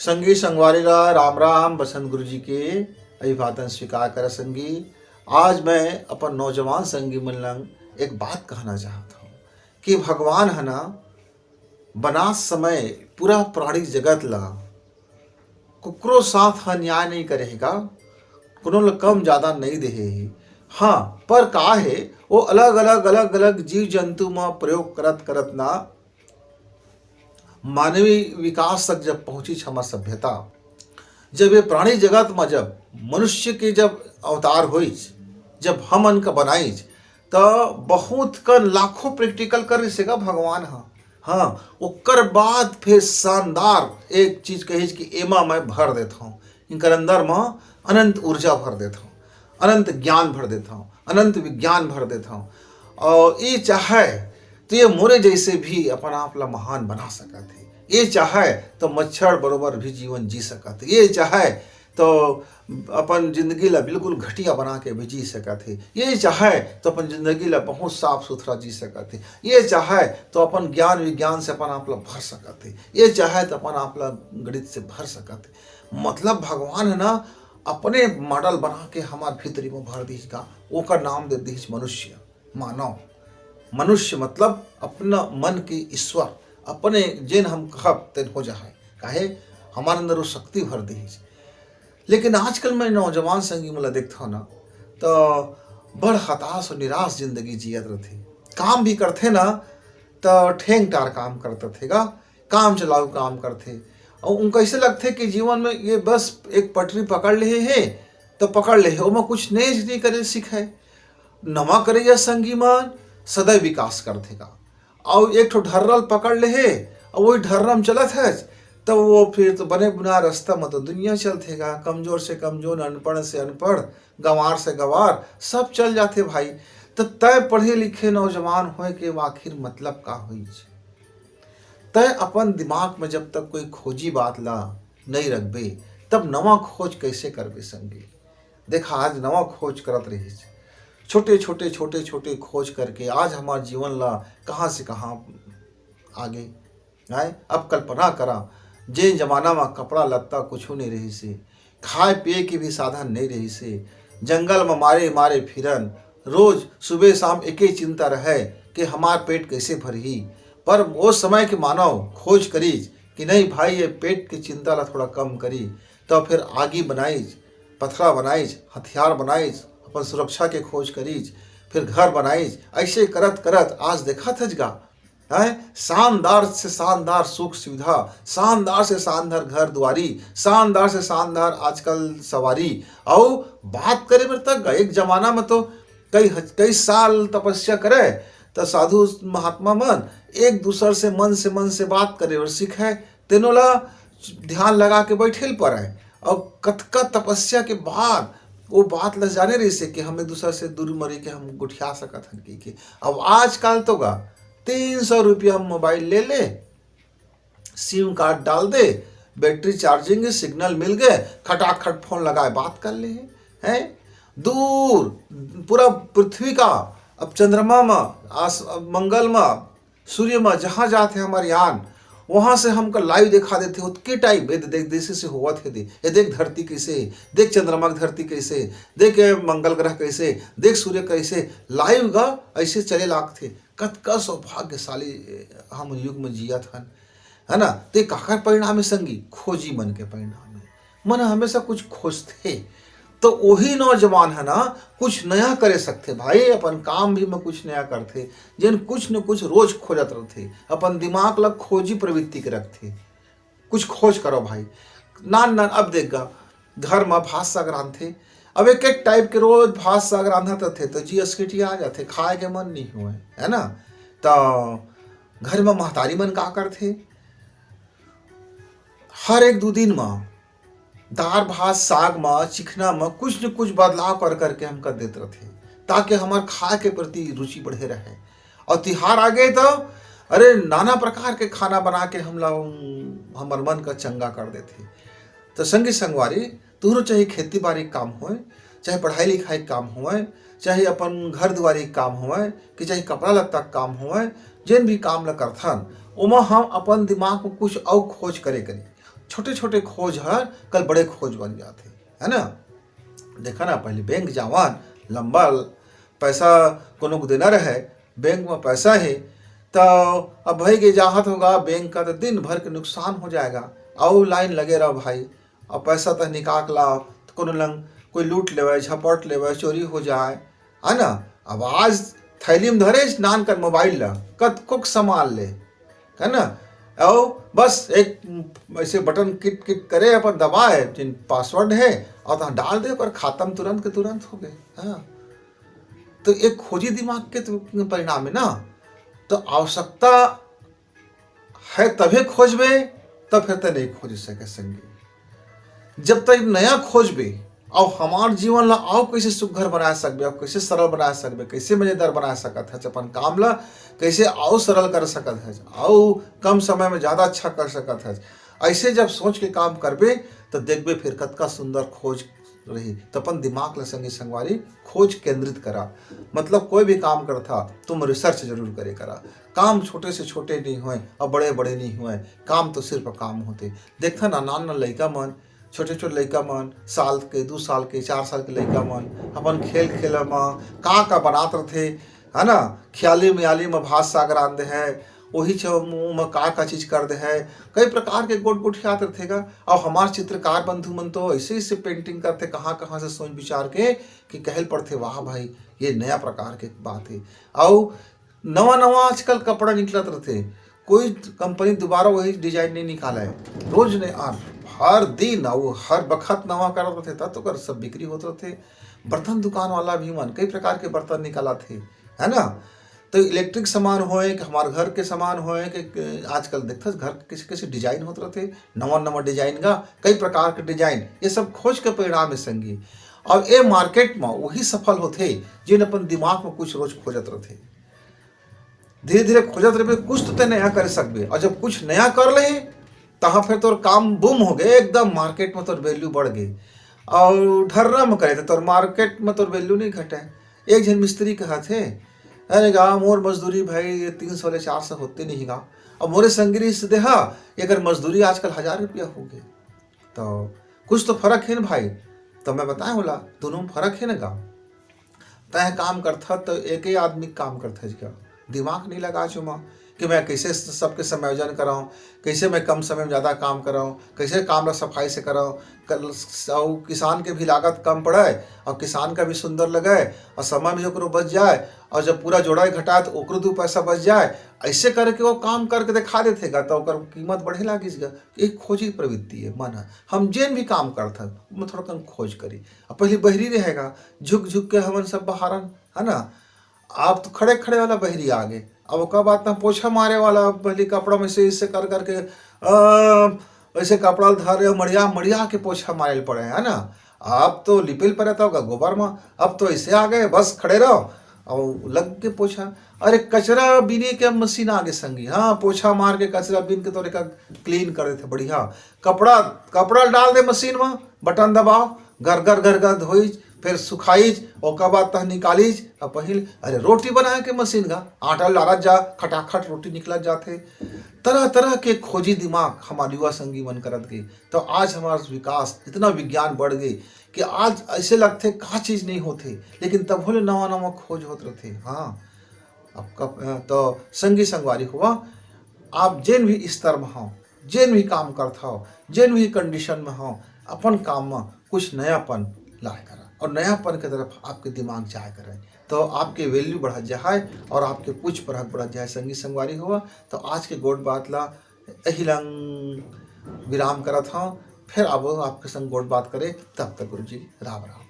संगी संगवारी ला राम राम बसंत गुरु जी के अभिवादन स्वीकार कर संगी। आज मैं अपन नौजवान संगी मन लंग एक बात कहना चाहता हूँ कि भगवान है ना बना समय पूरा प्राणी जगत ला कुकरो साथ अन्याय नहीं करेगा, कोनो ला कम ज्यादा नहीं देहे। हाँ, पर का है वो अलग अलग जीव जंतु में प्रयोग करत करत ना मानवीय विकास तक जब पहुंची हमार सभ्यता, जब ये प्राणी जगत में जब मनुष्य के जब अवतार हुई, जब हमन का बनाई, तो बहुत का लाखों प्रैक्टिकल कर सकेगा भगवान। हाँ, ओकर बाद फिर शानदार एक चीज कही कि एमा मैं भर देता हूँ, इनकर अंदर में अनंत ऊर्जा भर देता हूँ, अनंत ज्ञान भर देता हूँ, अनंत विज्ञान भर देता हूँ। और ये चाहे तो ये मोरे जैसे भी अपन आप ला महान बना सकत है। ये चाहे तो मच्छर बरोबर भी जीवन जी सकत है। ये चाहे तो अपन जिंदगी ला बिल्कुल घटिया बना के भी जी सकत है। ये चाहे तो अपन जिंदगी ला बहुत साफ सुथरा जी सकत है। ये चाहे तो अपन ज्ञान विज्ञान से अपन आप ला भर सकत है। ये चाहे तो अपन आप ला गणित से भर सकत है। मतलब भगवान है ना अपने मॉडल बना के हमार भीतरी में भर दीज का, ओकर नाम दे दीज मनुष्य, मानव। मनुष्य मतलब अपना मन के ईश्वर, अपने जिन हम कहब तेन हो जाए, काहे हमारे अंदर वो शक्ति भर दी। लेकिन आजकल मैं नौजवान संगी मला देखता हूँ ना, तो बड़ हताश और निराश जिंदगी जियत रहते। काम भी करते ना तो ठेंग टार काम करते थे गा, काम चलाऊ काम करते, और उनको ऐसे लगते कि जीवन में ये बस एक पटरी पकड़ ले है तो पकड़ ले, वो कुछ नहीं करे सीखे नवा करे या संगी मन सदैव विकास कर देगा। और एक ठो ढर्रल पकड़ ले है और वही ढर्रम चलत है, तो वो फिर तो बने बुना रास्ता में तो दुनिया चलतेगा। कमजोर से कमजोर, अनपढ़ से अनपढ़, गंवार से गंवार सब चल जाते भाई। तो तय पढ़े लिखे नौजवान होए के आखिर मतलब का हुई? तय अपन दिमाग में जब तक कोई खोजी बात ला नहीं रखबे, तब नवा खोज कैसे करबे संगी? देखा आज नवा खोज करत रही, छोटे छोटे खोज करके आज हमारे जीवन ला कहाँ से कहाँ आगे आए। अब कल्पना करा, जे जमाना में कपड़ा लत्ता कुछ नहीं रही से, खाए पिए के भी साधन नहीं रही से, जंगल में मारे मारे फिरन, रोज सुबह शाम एक ही चिंता रहे कि हमार पेट कैसे भरही। पर वो समय के मानव खोज करी कि नहीं भाई ये पेट की चिंता ला थोड़ा कम करी, तो फिर आगी बनाई, पथरा बनाई, हथियार बनाई, अपन सुरक्षा के खोज करीज, फिर घर बनाईज। ऐसे करत करत आज देखा थजगा है शानदार से शानदार सुख सुविधा, शानदार से शानदार घर दुआरी, शानदार से शानदार आजकल सवारी। और बात करे में तक एक जमाना में तो कई साल तपस्या करे तो साधु महात्मा मन एक दूसर से मन से बात करे और सीखे, तेनों ला ध्यान लगा के बैठे पड़े। और कतका तपस्या के बाद वो बात ल जाने रही से कि हम एक दूसरे से दूर मरी के हम गुठिया सकत हन की। अब आजकल तो गा 300 रुपया मोबाइल ले ले, सिम कार्ड डाल दे, बैटरी चार्जिंग सिग्नल मिल गए, खटाखट फोन लगाए बात कर ले हैं। दूर पूरा पृथ्वी का अब चंद्रमा में, मंगल में, सूर्य में जहाँ जाते हमारे यान, वहां से हमको लाइव दिखा देते हो के टाइप देख देश से हुआ थे। ये देख धरती कैसे, देख चंद्रमा की धरती कैसे, देख मंगल ग्रह कैसे, देख सूर्य कैसे, लाइव गा ऐसे चले लागते। कतका सौभाग्यशाली हम युग में जिया था, है ना। ते काकर परिणाम है संगी? खोजी मन के परिणाम है। मन हमेशा कुछ खोजते, तो वही नौजवान है ना कुछ नया करे सकते भाई। अपन काम भी में कुछ नया करते, जिन कुछ न कुछ रोज खोजत रहते, अपन दिमाग लग खोजी प्रवृत्ति के रखते। कुछ खोज करो भाई। नान अब देखगा घर में भात साग रांधते, अब एक एक टाइप के रोज भात साग रांधते थे तो जीएसटी आ जाते, खाए के मन नहीं हुए, है ना। तो घर में महतारी मन का करते, हर एक दो दिन में दाल भात साग में चिकना में कुछ न कुछ बदलाव कर करके हम कर देते रहे, ताकि हमारे खाए के प्रति रुचि बढ़े रहे। और तिहार आ गए तो अरे नाना प्रकार के खाना बना के हम लोग हमारे मन का चंगा कर देते। तो संगी संगवारी दोनों, चाहे खेती बाड़ी काम होए, चाहे पढ़ाई लिखाई काम होए, चाहे अपन घर दुआरी काम होए, कि चाहे कपड़ा लत्ता काम होए, जिन भी काम ल करथन उमा हम अपन दिमाग में कुछ और खोज करे करी। छोटे छोटे खोज है कल बड़े खोज बन जाते, है ना। देखा ना, पहले बैंक जावन लंबा पैसा कोनो को देना रहे, बैंक में पैसा है तो अब भाई के जाहत होगा बैंक का तो दिन भर के नुकसान हो जाएगा, और लाइन लगे रहो भाई, और पैसा तो निकाल लाओ तो कोनो लंग कोई लूट लेवे, झपट लेवे, चोरी हो जाए, है ना। अब आज थैली में धरे नान कर मोबाइल ला कत कुक संभाल ले, है ना, और बस एक ऐसे बटन किट किट करे, अपन दबाए जिन पासवर्ड है और तो डाल दे पर खात्म तुरंत के तुरंत हो गए। हाँ, तो एक खोजी दिमाग के तो परिणाम है ना। तो आवश्यकता है तभी खोजबे, तब फिर तो नहीं खोज सके संगी। जब तक नया खोजबे और हमार जीवन ला आओ कैसे सुघर बना सकबे, और कैसे सरल बना सकबे, कैसे मजेदार बना सकत है, अपन काम ला कैसे आओ सरल कर सकत है, आओ कम समय में ज़्यादा अच्छा कर सकत है, ऐसे जब सोच के काम करबे तो देखबे फिर कतका सुंदर खोज रही। तो अपन दिमाग ला संगी संगवारी खोज केंद्रित करा, मतलब कोई भी काम करता तुम रिसर्च जरूर करे करा। काम छोटे से छोटे नहीं हुए और बड़े बड़े नहीं हुए, काम तो सिर्फ काम होते। देखता ना नान लड़का मन, छोटे छोटे लड़का मन, साल के 2 साल के 4 साल के लड़का मन अपन खेल खेल में का बनात रहे, है ना। ख्याली मियाली में भात सागर आंदे है, वही मुँह में का चीज कर दे है, कई प्रकार के गोट गोट याद रखेगा। और हमारे चित्रकार बंधु मन तो ऐसे ऐसे पेंटिंग करते कहाँ से सोच विचार के कि कहल पड़ते वाह भाई ये नया प्रकार के बात है। और नवा नवा आजकल कपड़ा निकलत रहते, कोई कंपनी दोबारा वही डिजाइन नहीं निकाला है, रोज ने हर दिन और हर बखत नवा करत रहते, तब तो कर सब बिक्री होते रहते। बर्तन दुकान वाला भी मन कई प्रकार के बर्तन निकाला थे, है ना। तो इलेक्ट्रिक सामान होए कि हमारे घर के सामान होए कि आजकल देखते घर किसी किसी डिजाइन होते रहते, नवा नवा डिजाइन का कई प्रकार के डिजाइन, ये सब खोज के परिणाम है संगी। और ये मार्केट में वही सफल होते जिन अपन दिमाग में कुछ रोज खोजत रहते। धीरे धीरे खोजत रहे कुछ तो नया कर सकबे, और जब कुछ नया कर ले तहाँ फिर तोर काम बूम हो गए, एकदम मार्केट में तोर वैल्यू बढ़ गई। और ढर्रा में करे तो तोर मार्केट में तोर वैल्यू नहीं घटे। एक जन मिस्त्री कहा थे, अरे गा मोर मजदूरी भाई 300 ले 400 होते नहीं गा, अब मोरे संगरी से देहा अगर मजदूरी आजकल 1000 रुपया हो गए, तो कुछ तो फर्क है ना भाई। तो मैं बताया बोला दोनों में फर्क है ना गा। तय काम करता तो एक ही आदमी काम करता है, दिमाग नहीं लगा चुमा कि मैं कैसे सबके समायोजन कराऊँ, कैसे मैं कम समय में ज़्यादा काम कराऊँ, कैसे काम सफाई से कराऊँ, और किसान के भी लागत कम पड़े और किसान का भी सुंदर लगे और समय भी ओकरो बच जाए, और जब पूरा जोड़ाई घटाए तो ओकरो 2 पैसा बच जाए। ऐसे करके वो काम करके दिखा देतेगा तो ओकर कीमत बढ़े लागिसगा। एक खोजी प्रवृत्ति है मन है, हम जेन भी काम करता मैं थोड़ा कम खोज करी। अब पहले बहरी रहेगा झुक झुक के हमन सब बहारन, है ना। आप तो खड़े खड़े वाला बहरी आ गए, अब का बात ना पोछा मारे वाला पहले कपड़ा में से इससे कर करके वैसे कपड़ा धरे मड़िया मड़िया के पोछा मारे पड़े, है ना। अब तो लिपिल पर रहता होगा गोबर में, अब तो ऐसे आ गए बस खड़े रहो और लग के पोछा। अरे कचरा बीने के मशीन आ गए संगी, हाँ पोछा मार के कचरा बीन के तोरे का क्लीन कर देते बढ़िया। कपड़ा डाल दे मशीन में, बटन दबाओ, घर घर धोई, फिर सुखाईज और बाद तह निकालीज। और पहिल अरे रोटी बनाए के मशीन का आटा लारत जा, खटाखट रोटी निकलत जाते। तरह तरह के खोजी दिमाग हमारे युवा संगी मन करत गई। तो आज हमारा विकास इतना विज्ञान बढ़ गई कि आज ऐसे लगते का चीज नहीं होते, लेकिन तब बोले नवा नवा खोज होते रहते। हाँ अब तो संगी संगवारी हुआ, आप जिन भी स्तर में हो, जिन भी काम करता हो, जिन भी कंडीशन में हो, अपन काम में कुछ नयापन लाए करा और नयापन की तरफ आपके दिमाग जाए करे, तो आपके वैल्यू बढ़ जाए और आपके कुछ परहक बढ़ जाए। संगी संगवारी हुआ तो आज के गोट बात ला यही लंग विराम करा था, फिर अब आपके संग गोट बात करे। तब तक गुरु जी राम राम।